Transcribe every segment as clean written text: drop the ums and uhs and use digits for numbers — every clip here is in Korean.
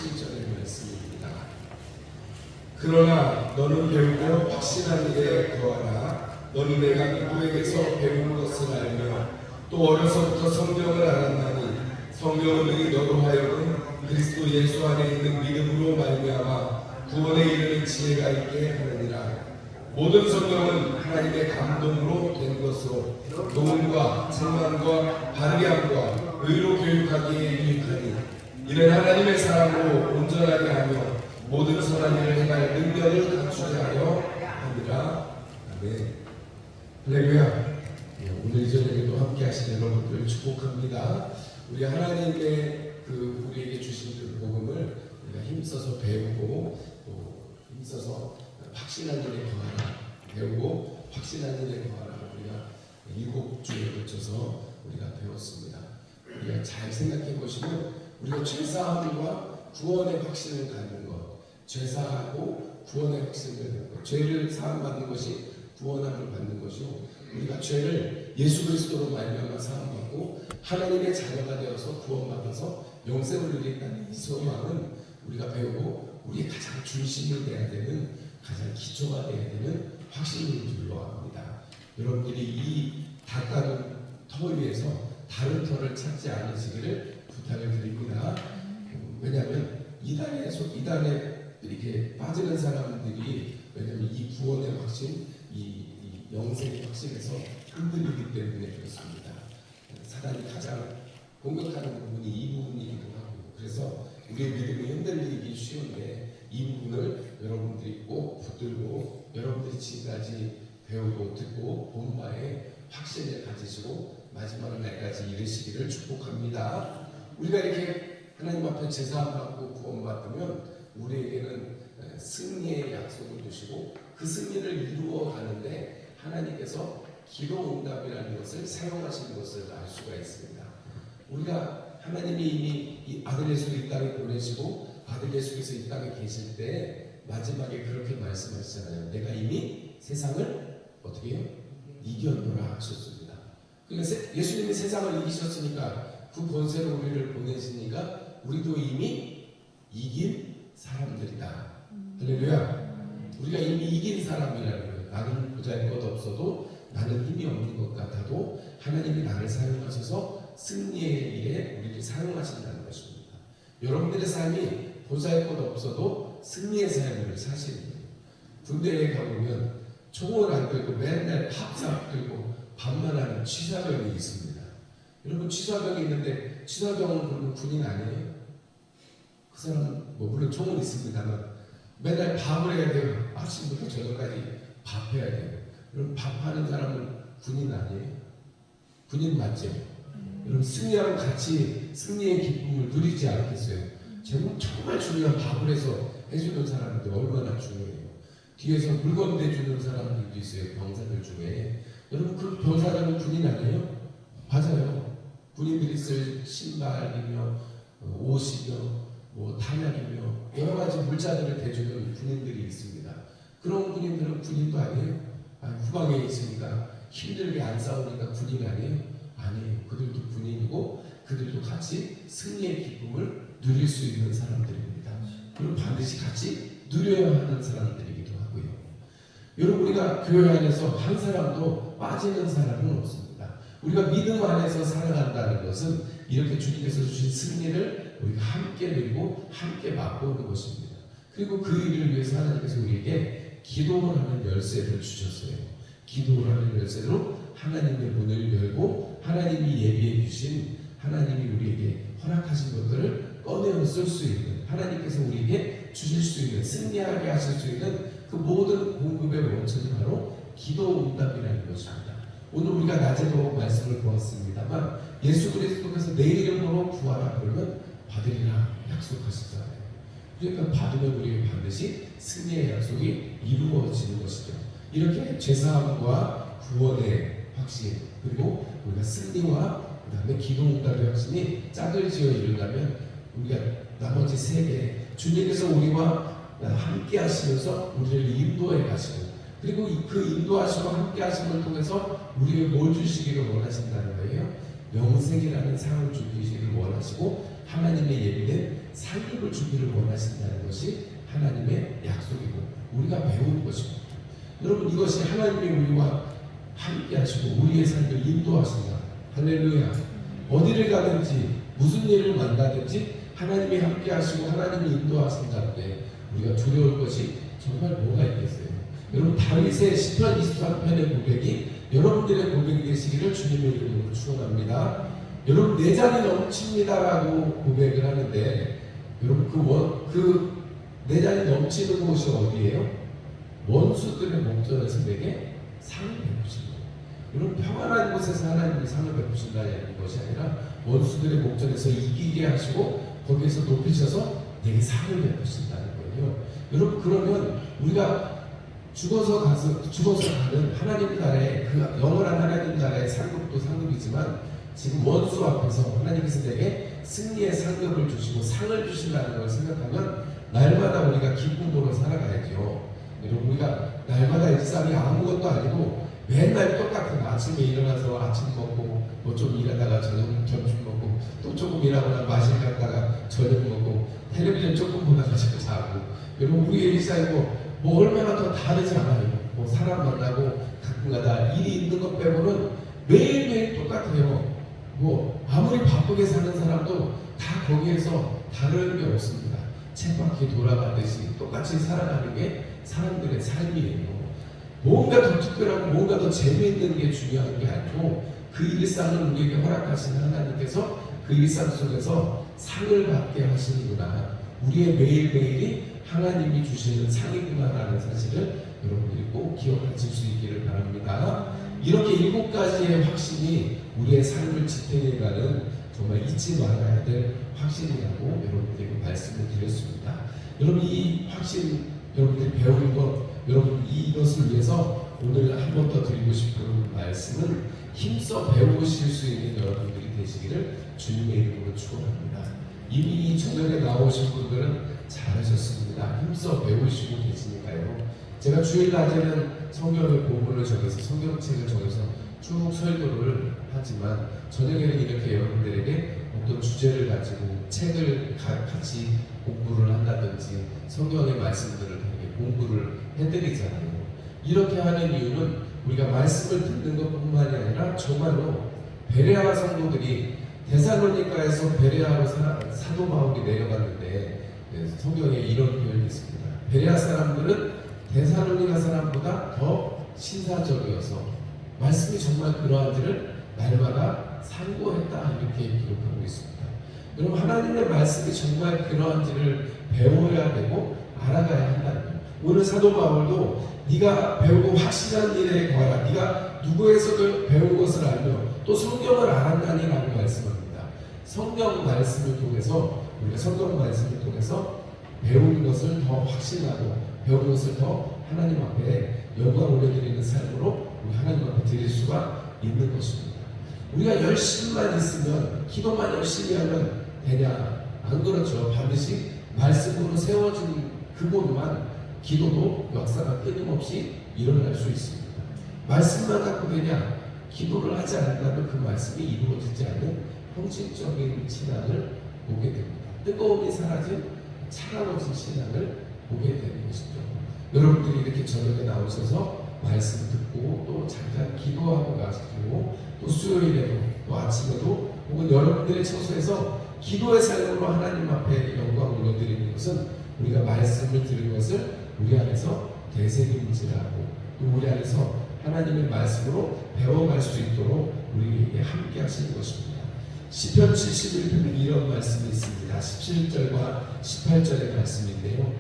17절의 말씀입니다. 그러나 너는 배우고 확신한 일에 거하라. 너는 내가 누구에게서 배운 것을 알며 또 어려서부터 성경을 알았나니 성경은 능히 너로 하여금 그리스도 예수 안에 있는 믿음으로 말미암아 구원에 이르는 지혜가 있게 하느니라. 모든 성경은 하나님의 감동으로 된 것으로 교훈과 책망과 바르게 함과 의로 교육하기에 유익하니 이는 하나님의 사람으로 온전하게 하며 모든 선한 일을 행할 능력을 갖추게 하려 합니다. 아멘. 할렐루야. 오늘 이 저녁에도 함께 하신 여러분들 축복합니다. 우리 하나님의 우리에게 주신 그 복음을 우리가 힘써서 배우고 또 힘써서 확신한 일에 거하라. 배우고 확신한 일에 거하라. 우리가 7주에 걸쳐서 우리가 배웠습니다. 우리가 잘 생각해 보시면 우리가 죄사함과 구원의 확신을 갖는 것, 죄사하고 구원의 확신을 갖는 것, 죄를 사함받는 것이 구원함을 받는 것이요, 우리가 죄를 예수 그리스도로 말미암아 사함받고 하나님의 자녀가 되어서 구원받아서 영생을 누리겠다는 이 소망은 우리가 배우고 우리의 가장 중심이 되어야 되는, 가장 기초가 되어야 되는 확신인 줄로 압니다. 여러분들이 이 닦아둔 터 위에서 다른 터를 찾지 않으시기를 부탁을 드립니다. 왜냐하면 이단에 이렇게 빠지는 사람들이, 왜냐하면 이 구원의 확신, 이 영생의 확신에서 흔들리기 때문에 그렇습니다. 사단이 가장 공격하는 부분이 이 부분이기도 하고, 그래서 우리의 믿음이 흔들리기 쉬운데 이 부분을 여러분들이 꼭 붙들고 여러분들이 지금까지 배우고 듣고 본 바에 확신을 가지시고 마지막 날까지 이르시기를 축복합니다. 우리가 이렇게 하나님 앞에 제사받고 구원받으면 우리에게는 승리의 약속을 주시고 그 승리를 이루어 가는데 하나님께서 기도 응답이라는 것을 사용하시는 것을 알 수가 있습니다. 우리가 하나님이 이미 이 아들 예수를 이 땅에 보내시고 아들 예수께서 이 땅에 계실 때 마지막에 그렇게 말씀하시잖아요. 내가 이미 세상을 어떻게 해요? 이겼노라 하셨습니다. 그러니까 예수님이 세상을 이기셨으니까 그 권세로 우리를 보내시니까 우리도 이미 이긴 사람들이다. 할렐루야. 우리가 이미 이긴 사람이라는 거예요. 나는 보잘것 없어도, 나는 힘이 없는 것 같아도 하나님이 나를 사용하셔서 승리의 일에 우리를 사용하신다는 것입니다. 여러분들의 삶이 보잘것 없어도 승리의 삶을 사시는 거예요. 군대에 가보면 총을 안 들고 맨날 팝상 들고 반만 하는 취사병이 있습니다. 여러분, 취사병이 있는데 취사병은 그러면 군인 아니에요? 그 사람은 물론 총은 있습니다만 맨날 밥을 해야 돼요. 아침부터 저녁까지 밥해야 돼요. 여러분, 밥하는 사람은 군인 아니에요? 군인 맞죠? 여러분, 승리하고 같이 승리의 기쁨을 누리지 않겠어요? 정말 중요한 밥을 해서 해주는 사람인데 얼마나 중요해요. 뒤에서 물건 대주는 사람들도 있어요. 병사들 중에. 여러분, 그 병사들은 군인 아니에요? 맞아요. 군인들이 쓸 신발이며 옷이며 탄약이며 여러 가지 물자들을 대주는 군인들이 있습니다. 그런 군인들은 군인도 아니에요? 후방에 있으니까 힘들게 안 싸우니까 군인 아니에요? 아니에요. 그들도 군인이고 그들도 같이 승리의 기쁨을 누릴 수 있는 사람들입니다. 그리고 반드시 같이 누려야 하는 사람들이기도 하고요. 여러분, 우리가 교회 안에서 한 사람도 빠지는 사람은 없습니다. 우리가 믿음 안에서 살아간다는 것은 이렇게 주님께서 주신 승리를 우리가 함께 누리고 함께 맛보는 것입니다. 그리고 그 일을 위해서 하나님께서 우리에게 기도를 하는 열쇠를 주셨어요. 기도를 하는 열쇠로 하나님의 문을 열고 하나님이 예비해 주신, 하나님이 우리에게 허락하신 것들을 꺼내어 쓸 수 있는, 하나님께서 우리에게 주실 수 있는, 승리하게 하실 수 있는 그 모든 공급의 원천이 바로 기도 응답이라는 것입니다. 오늘 우리가 낮에도 말씀을 보았습니다만 예수 그리스도께서 내 이름으로 구하라 그러면 받으리라 약속하시잖아요. 그러니까 받으면 우리에게 반드시 승리의 약속이 이루어지는 것이죠. 이렇게 죄사함과 구원의 확신, 그리고 우리가 승리와 그 다음에 기도 응답의 확신이 짝을 지어 이룬다면 우리가 나머지 세 개, 주님께서 우리와 함께 하시면서 우리를 인도해 가시고, 그리고 그 인도하시고 함께 하심을 통해서 우리에게 뭘 주시기를 원하신다는 거예요. 영생이라는 상을 주시기를 원하시고 하나님의 예비된 상급을 주기를 원하신다는 것이 하나님의 약속이고 우리가 배우는 것입니다. 여러분, 이것이 하나님이 우리와 함께 하시고 우리의 삶을 인도하신다. 할렐루야. 어디를 가든지 무슨 일을 만나든지 하나님이 함께 하시고 하나님이 인도하신다는데 우리가 두려울 것이 정말 뭐가 있겠어요? 여러분, 다윗의 시편 23편의 고백이 여러분들의 고백이 되시기를 주님의 이름으로 축원합니다. 여러분, 내 잔이 넘칩니다라고 고백을 하는데 여러분, 내 잔이 넘치는 곳이 어디예요? 원수들의 목전에서 내게 상을 베푸신다. 여러분, 평안한 곳에서 하나님이 상을 베푸신다는 것이 아니라 원수들의 목전에서 이기게 하시고 거기에서 높이셔서 내게 상을 베푸신다는 거예요. 여러분, 그러면 우리가 죽어서 가는 하나님 나라의 그 영원한 하나님 나라의 상급도 상급이지만 지금 원수 앞에서 하나님께서 내게 승리의 상급을 주시고 상을 주신다는 걸 생각하면 날마다 우리가 기쁨으로 살아가야죠. 여러분, 우리가 날마다 일상이 아무것도 아니고 맨날 똑같은 아침에 일어나서 아침 먹고 뭐 좀 일하다가 점심 먹고 또 조금 일하거나 마실 갔다가 저녁 먹고 텔레비전 조금 보다가 집에 자고. 여러분, 우리의 일상이 뭐 얼마나 더 다르지 않아요. 뭐 사람 만나고 가끔가다 일이 있는 것 빼고는 매일매일 똑같아요. 뭐 아무리 바쁘게 사는 사람도 다 거기에서 다른 게 없습니다. 쳇바퀴 돌아가듯이 똑같이 살아가는 게 사람들의 삶이에요. 뭔가 더 특별하고 뭔가 더 재미있는 게 중요한 게 아니고 그 일상을 우리에게 허락하신 하나님께서 그 일상 속에서 상을 받게 하시는구나. 우리의 매일매일이 하나님이 주시는 상이구나라는 사실을 여러분들이 꼭 기억하실 수 있기를 바랍니다. 이렇게 7가지의 확신이 우리의 삶을 지탱해가는 정말 잊지 말아야 될 확신이라고 여러분들에게 말씀을 드렸습니다. 여러분, 이 확신 여러분들이 배우는 것, 여러분 이것을 위해서 오늘 한 번 더 드리고 싶은 말씀은 힘써 배우실 수 있는 여러분들이 되시기를 주님의 이름으로 축원합니다. 이미 저녁에 나오신 분들은 잘하셨습니다. 힘써 배우시고 계시니까요. 제가 주일 낮에는 성경의 본문을 정해서 성경책을 정해서 쭉 설교를 하지만 저녁에는 이렇게 여러분들에게 어떤 주제를 가지고 책을 같이 공부를 한다든지 성경의 말씀들을 이렇게 공부를 해드리잖아요. 이렇게 하는 이유는 우리가 말씀을 듣는 것뿐만이 아니라 정말로 베레아 성도들이 데살로니가에서 베레아로 사도 바울이 내려갔는데 성경에 이런 표현이 있습니다. 베레아 사람들은 데살로니가 사람보다 더 신사적이어서 말씀이 정말 그러한지를 날마다 상고했다 이렇게 기록하고 있습니다. 여러분, 하나님의 말씀이 정말 그러한지를 배워야 되고 알아가야 한다는 거예요. 오늘 사도 바울도 네가 배우고 확실한 일에 거하라. 네가 누구에서도 배운 것을 알며 또 성경을 알았나니라고 말씀합니다. 성경 말씀을 통해서 우리가 성경 말씀을 통해서 배우는 것을 더 확신하고 배우는 것을 더 하나님 앞에 영광 올려드리는 삶으로 우리 하나님 앞에 드릴 수가 있는 것입니다. 우리가 열심만 있으면 기도만 열심히 하면 되냐? 안 그렇죠. 반드시 말씀으로 세워진 그곳만 기도도 역사가 끊임없이 일어날 수 있습니다. 말씀만 갖고 되냐? 기도를 하지 않는다면 그 말씀이 이루어지지 않는 형식적인 신앙을 보게 됩니다. 뜨거움이 사라진 차가워진 신앙을 보게 되는 것이죠. 여러분들이 이렇게 저녁에 나오셔서 말씀 듣고 또 잠깐 기도하고 가시고 또 수요일에도 또 아침에도 혹은 여러분들의 처소에서 기도의 삶으로 하나님 앞에 영광을 올려드리는 것은 우리가 말씀을 들은 것을 우리 안에서 되새김질하고 또 우리 안에서 하나님의 말씀으로 배워갈 수 있도록 우리에게 함께 하시는 것입니다. 시편 71편에 이런 말씀이 있습니다. 17절과 18절의 말씀인데요.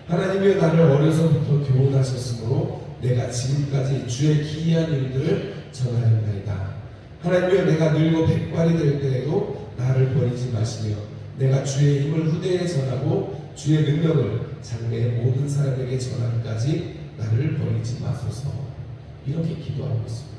하나님이 나를 어려서부터 교훈하셨으므로 내가 지금까지 주의 기이한 일들을 전하였나이다. 하나님이여, 내가 늙어 백발이 될 때에도 나를 버리지 마시며 내가 주의 힘을 후대에 전하고 주의 능력을 장래의 모든 사람에게 전하기까지 나를 버리지 마소서. 이렇게 기도하고 있습니다.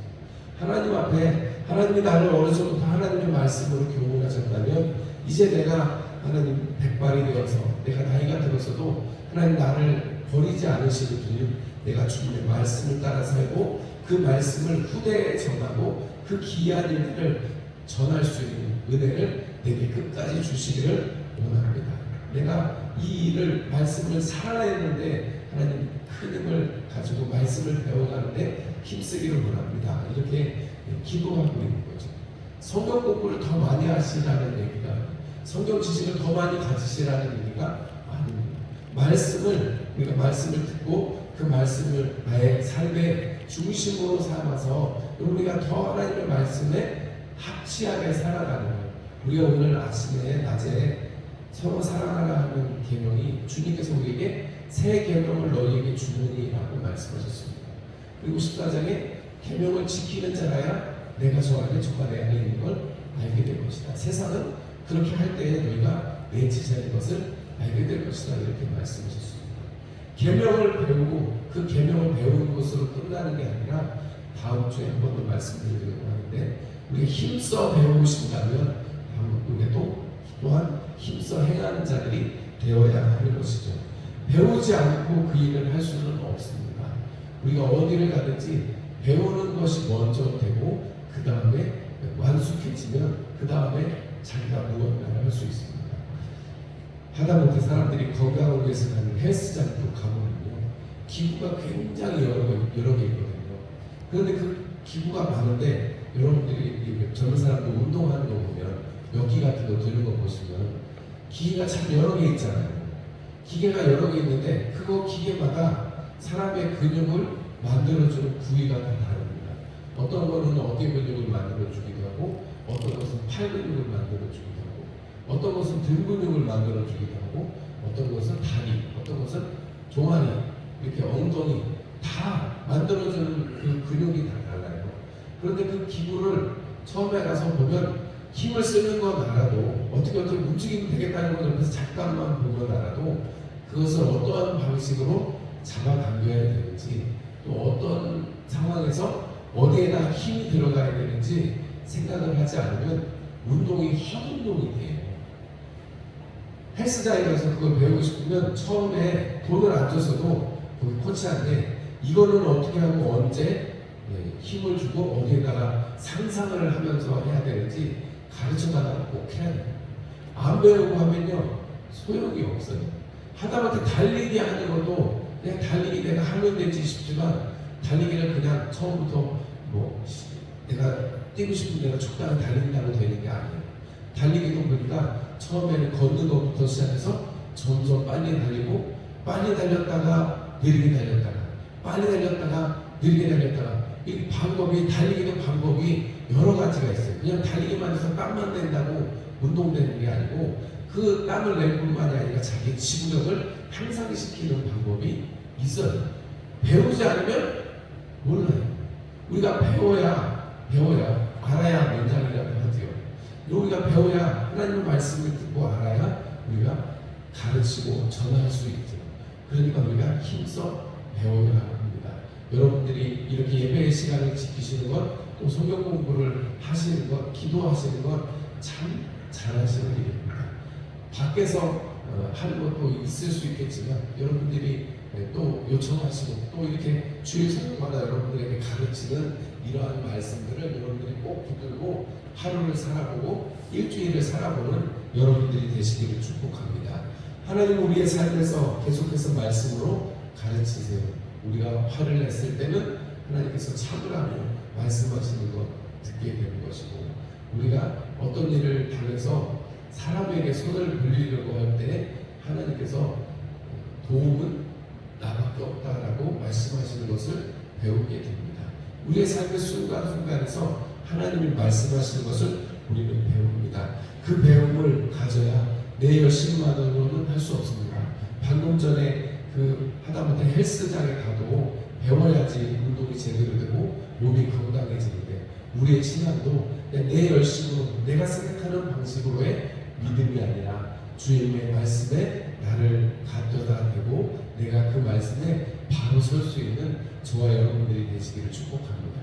하나님 앞에 하나님이 나를 어려서부터 하나님의 말씀으로 교훈하셨다면 이제 내가 하나님 백발이 되어서 내가 나이가 들어서도 하나님 나를 버리지 않으시는 주님, 내가 주님의 말씀을 따라 살고 그 말씀을 후대에 전하고 그 기이한 일들을 전할 수 있는 은혜를 내게 끝까지 주시기를 원합니다. 내가 이 일을 말씀을 살아냈는데 하나님 큰 힘을 가지고 말씀을 배워가는데 힘쓰기를 원합니다. 이렇게 기도하고 있는 거죠. 성경 공부를 더 많이 하시라는 얘기가, 성경 지식을 더 많이 가지시라는 얘기가 아닙니다. 우리가 말씀을 듣고 그 말씀을 나의 삶의 중심으로 삼아서 우리가 더 하나님의 말씀에 합치하게 살아가는 거예요. 우리가 오늘 아침에 낮에 서로 사랑하라 하는 계명이 주님께서 우리에게 새 계명을 너희에게 주느니라고 말씀하셨습니다. 그리고 14장에 계명을 지키는 자라야 내가 저 안에 저가 내 안에 있는 걸 알게 될 것이다. 세상은 그렇게 할 때에 너희가 내 제자인 것을 알게 될 것이다. 이렇게 말씀하셨습니다. 계명을 배우고 그 계명을 배우는 것으로 끝나는 게 아니라 다음 주에 한 번 더 말씀드리려고 하는데, 우리가 힘써 배우신다면 우리가 또한 힘써 행하는 자들이 되어야 하는 것이죠. 배우지 않고 그 일을 할 수는 없습니다. 우리가 어디를 가든지 배우는 것이 먼저 되고 그 다음에 완숙해지면 그 다음에 자기가 무언가를 할 수 있습니다. 하다못해 사람들이 건강을 위해서 가는 헬스장도 가보면요, 기구가 굉장히 여러 개 있거든요. 그런데 그 기구가 많은데 여러분들이 젊은 사람들 운동하는 거 보면 여기 같은 거 드는 거 보시면 기계가 참 여러 개 있잖아요. 기계가 여러 개 있는데 그거 기계마다 사람의 근육을 만들어주는 부위가 다 다릅니다. 어떤 거는 어깨 근육을 만들어주기도 하고, 어떤 것은 팔 근육을 만들어주기도 하고, 어떤 것은 등 근육을 만들어주기도 하고, 어떤 것은 다리, 어떤 것은 종아리, 이렇게 엉덩이 다 만들어주는 그 근육이 다 달라요. 그런데 그 기구를 처음에 가서 보면 힘을 쓰는 건 알아도, 어떻게 움직이면 되겠다는 걸 옆에서 잠깐만 보면 알아도 그것을 어떠한 방식으로 잡아당겨야 되는지, 또 어떤 상황에서 어디에다 힘이 들어가야 되는지 생각을 하지 않으면 운동이 헛운동이 돼요. 헬스장에 가서 그걸 배우고 싶으면 처음에 돈을 안 줘서도 거기 코치한테 이거는 어떻게 하고 언제 힘을 주고 어디에다가 상상을 하면서 해야 되는지 가르쳐달라고 꼭 해야 돼요. 안 배우고 하면요 소용이 없어요. 하다못해 달리기 하는 것도 그냥 달리기 내가 하면 되지 싶지만, 달리기를 그냥 처음부터 내가 뛰고 싶은 내가 적당히 달린다고 되는 게 아니에요. 달리기도 보니까 처음에는 걷는 것부터 시작해서 점점 빨리 달리고, 빨리 달렸다가 느리게 달렸다가, 빨리 달렸다가 느리게 달렸다가, 이 방법이, 달리기도 방법이 여러 가지가 있어요. 그냥 달리기만 해서 땀만 낸다고 운동되는 게 아니고, 그 땀을 낼 뿐만이 아니라 자기 지구력을 향상시키는 방법이 있어요. 배우지 않으면 몰라요. 우리가 배워야 알아야 면장이라고 하지요. 우리가 배워야, 하나님의 말씀을 듣고 알아야 우리가 가르치고 전할 수 있죠. 그러니까 우리가 힘써 배워야 합니다. 여러분들이 이렇게 예배의 시간을 지키시는 것, 또 성경 공부를 하시는 것, 기도하시는 것 참 잘하시는 일입니다. 밖에서 하는 것도 있을 수 있겠지만, 여러분들이 또 요청하시고 또 이렇게 주일 저녁마다 여러분들에게 가르치는 이러한 말씀들을 여러분들이 꼭 붙들고 하루를 살아보고 일주일을 살아보는 여러분들이 되시기를 축복합니다. 하나님 우리의 삶에서 계속해서 말씀으로 가르치세요. 우리가 화를 냈을 때는 하나님께서 참으라며 말씀하시는 것 듣게 되는 것이고, 우리가 어떤 일을 당해서 사람에게 손을 벌리려고 할 때 하나님께서 도움은 나밖에 없다라고 말씀하시는 것을 배우게 됩니다. 우리의 삶의 순간순간에서 하나님이 말씀하시는 것을 우리는 배웁니다. 그 배움을 가져야 내 열심만으로는 할 수 없습니다. 방금 전에 하다못해 헬스장에 가도 배워야지 운동이 제대로 되고 몸이 건강해지는데, 우리의 신앙도 내 열심으로, 내가 생각하는 방식으로의 믿음이 아니라 주님의 말씀에 나를 갖다가 대고 내가 그 말씀에 바로 설 수 있는 저와 여러분들이 되시기를 축복합니다.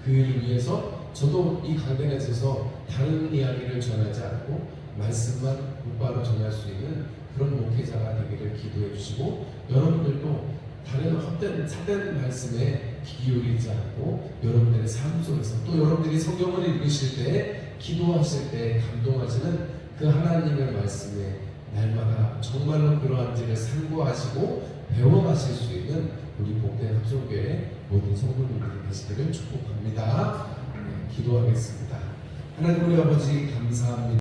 그 일을 위해서 저도 이 강단에서 다른 이야기를 전하지 않고 말씀만 곧바로 전할 수 있는 그런 목회자가 되기를 기도해 주시고, 여러분들도 다른 헛된 사된 말씀에 귀 기울이지 않고 여러분들의 삶 속에서, 또 여러분들이 성경을 읽으실 때, 기도하실 때 감동하시는 그 하나님의 말씀에 날마다 정말로 그러한 죄를 상고하시고 배워가실 수 있는 우리 복된 합성교회 모든 성도님들이 되시기를 축복합니다. 기도하겠습니다. 하나님 우리 아버지 감사합니다.